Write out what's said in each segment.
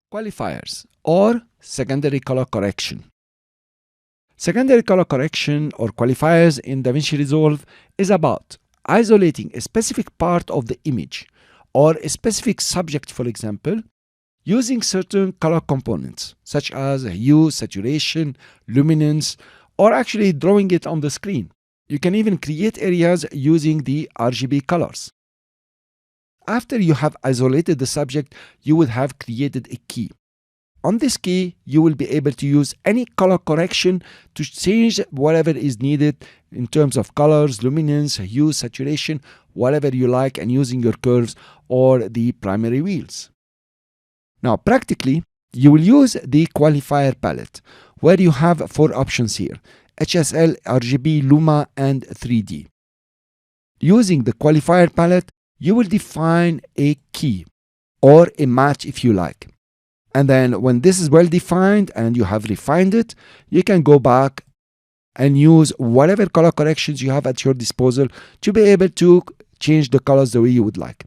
Qualifiers or secondary color correction. Secondary color correction or qualifiers in DaVinci Resolve is about isolating a specific part of the image or a specific subject, for example, using certain color components such as hue, saturation, luminance, or actually drawing it on the screen. You can even create areas using the RGB colors. After you have isolated the subject, you would have created a key. On this key, you will be able to use any color correction to change whatever is needed in terms of colors, luminance, hue, saturation, whatever you like, and using your curves or the primary wheels. Now, practically, you will use the qualifier palette, where you have 4 options here: HSL, RGB, Luma, and 3D. Using the qualifier palette, you will define a key or a match if you like. And then when this is well defined and you have refined it, you can go back and use whatever color corrections you have at your disposal to be able to change the colors the way you would like.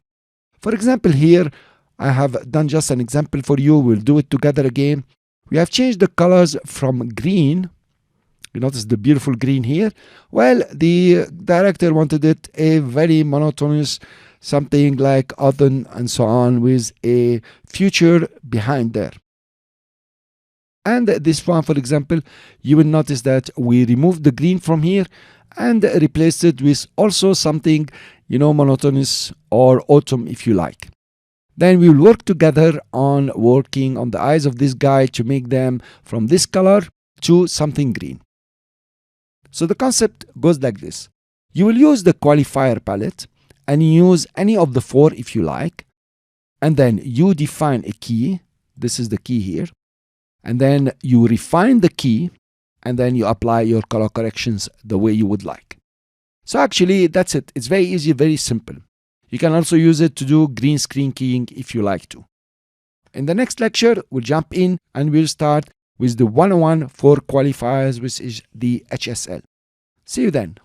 For example, here I have done just an example for you. We'll do it together again. We have changed the colors from green. You notice the beautiful green here. Well, the director wanted it a very monotonous, something like autumn and so on, with a future behind there. And this one, for example, you will notice that we removed the green from here and replaced it with also something, monotonous or autumn if you like. Then we will work together on working on the eyes of this guy to make them from this color to something green. So the concept goes like this. You will use the qualifier palette and use any of the 4 if you like. And then you define a key. This is the key here. And then you refine the key. And then you apply your color corrections the way you would like. So actually, that's it. It's very easy, very simple. You can also use it to do green screen keying if you like to. In the next lecture, we'll jump in and we'll start with the 101 for qualifiers, which is the HSL. See you then.